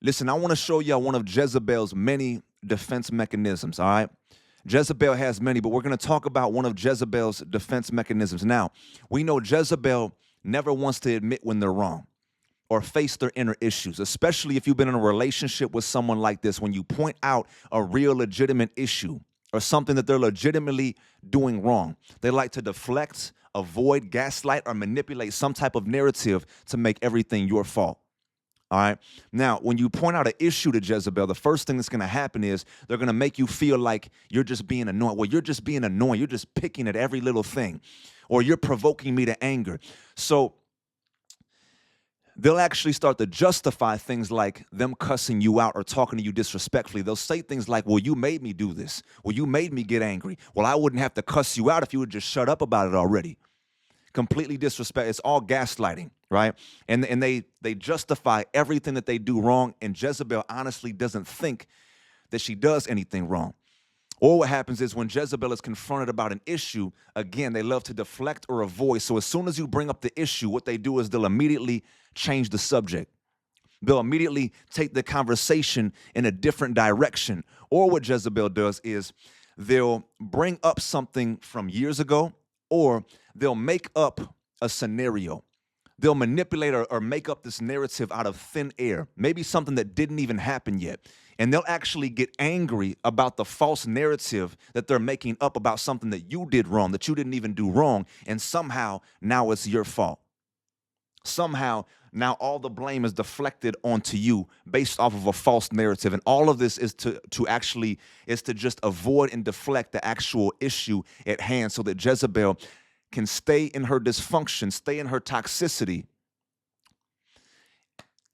Listen, I want to show you one of Jezebel's many defense mechanisms, all right? Jezebel has many, but we're going to talk about one of Jezebel's defense mechanisms. Now, we know Jezebel never wants to admit when they're wrong or face their inner issues, especially if you've been in a relationship with someone like this. When you point out a real legitimate issue or something that they're legitimately doing wrong, they like to deflect, avoid, gaslight, or manipulate some type of narrative to make everything your fault. All right. Now, when you point out an issue to Jezebel, the first thing that's going to happen is they're going to make you feel like you're just being annoying. Well, you're just being annoying. You're just picking at every little thing, or you're provoking me to anger. So they'll actually start to justify things like them cussing you out or talking to you disrespectfully. They'll say things like, well, you made me do this. Well, you made me get angry. Well, I wouldn't have to cuss you out if you would just shut up about it already. Completely disrespect. It's all gaslighting, right? And they justify everything that they do wrong, and Jezebel honestly doesn't think that she does anything wrong. Or what happens is when Jezebel is confronted about an issue, again, they love to deflect or avoid. So as soon as you bring up the issue, what they do is they'll immediately change the subject. They'll immediately take the conversation in a different direction. Or what Jezebel does is they'll bring up something from years ago, or they'll make up a scenario. They'll manipulate or make up this narrative out of thin air, maybe something that didn't even happen yet. And they'll actually get angry about the false narrative that they're making up about something that you did wrong, that you didn't even do wrong, and somehow now it's your fault. Somehow now all the blame is deflected onto you based off of a false narrative. And all of this is to just avoid and deflect the actual issue at hand so that Jezebel can stay in her dysfunction, stay in her toxicity,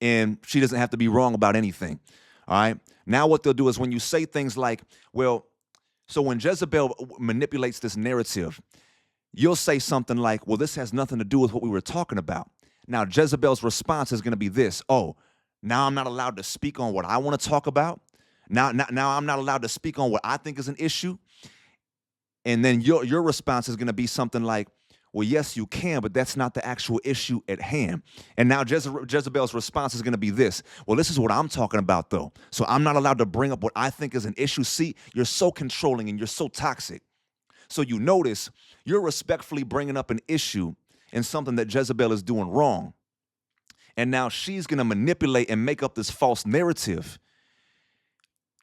and she doesn't have to be wrong about anything. All right. Now what they'll do is when you say things like, well, so when Jezebel manipulates this narrative, you'll say something like, well, this has nothing to do with what we were talking about. Now, Jezebel's response is going to be this: oh, now I'm not allowed to speak on what I want to talk about. Now I'm not allowed to speak on what I think is an issue. And then your response is going to be something like, well, yes, you can, but that's not the actual issue at hand. And now Jezebel's response is going to be this: well, this is what I'm talking about, though. So I'm not allowed to bring up what I think is an issue. See, you're so controlling and you're so toxic. So you notice you're respectfully bringing up an issue and something that Jezebel is doing wrong. And now she's going to manipulate and make up this false narrative.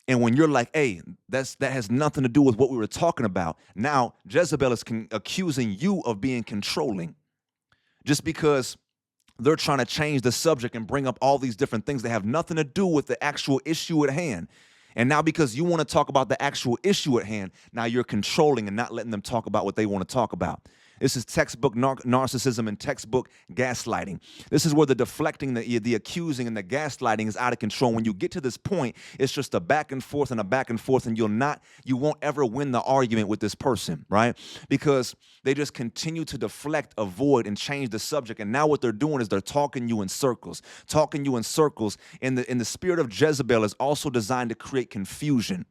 And when you're like, hey, that has nothing to do with what we were talking about, now Jezebel is accusing you of being controlling just because they're trying to change the subject and bring up all these different things that have nothing to do with the actual issue at hand. And now because you want to talk about the actual issue at hand, now you're controlling and not letting them talk about what they want to talk about. This is textbook narcissism and textbook gaslighting. This is where the deflecting, the accusing, and the gaslighting is out of control. When you get to this point, it's just a back and forth and a back and forth, and you won't ever win the argument with this person, right? Because they just continue to deflect, avoid, and change the subject. And now what they're doing is they're talking you in circles. And the spirit of Jezebel is also designed to create confusion.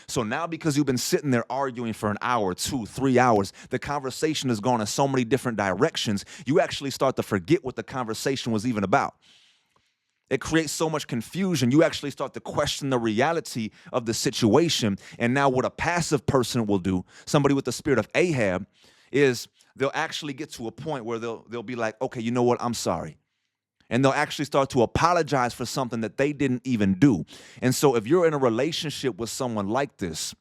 So now because you've been sitting there arguing for an hour, 2, 3 hours, the conversation has gone in so many different directions, you actually start to forget what the conversation was even about. It creates so much confusion, you actually start to question the reality of the situation. And now what a passive person will do, somebody with the spirit of Ahab, is they'll actually get to a point where they'll be like, okay, you know what, I'm sorry. And they'll actually start to apologize for something that they didn't even do. And so if you're in a relationship with someone like this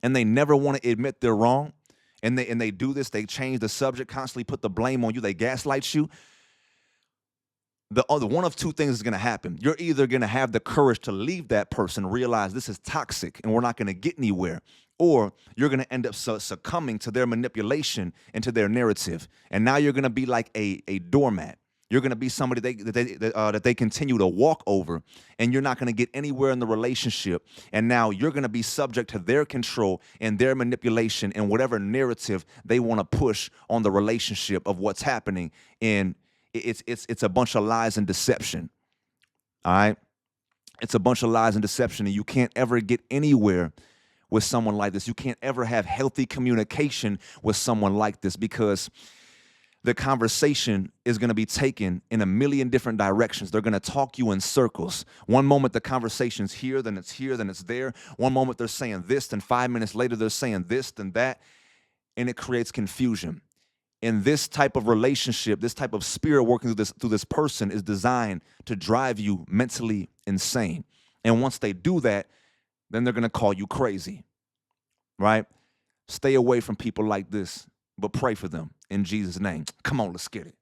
and they never want to admit they're wrong, and they do this, they change the subject, constantly put the blame on you, they gaslight you, the one of two things is going to happen. You're either going to have the courage to leave that person, realize this is toxic and we're not going to get anywhere, or you're going to end up succumbing to their manipulation and to their narrative. And now you're going to be like a doormat. You're going to be somebody that they continue to walk over, and you're not going to get anywhere in the relationship. And now you're going to be subject to their control and their manipulation and whatever narrative they want to push on the relationship of what's happening. And it's a bunch of lies and deception. All right? It's a bunch of lies and deception, and you can't ever get anywhere with someone like this. You can't ever have healthy communication with someone like this, because the conversation is going to be taken in a million different directions. They're going to talk you in circles. One moment the conversation's here, then it's there. One moment they're saying this, then 5 minutes later they're saying this, then that, and it creates confusion. And this type of relationship, this type of spirit working through this person is designed to drive you mentally insane. And once they do that, then they're going to call you crazy, right? Stay away from people like this, but pray for them in Jesus' name. Come on, let's get it.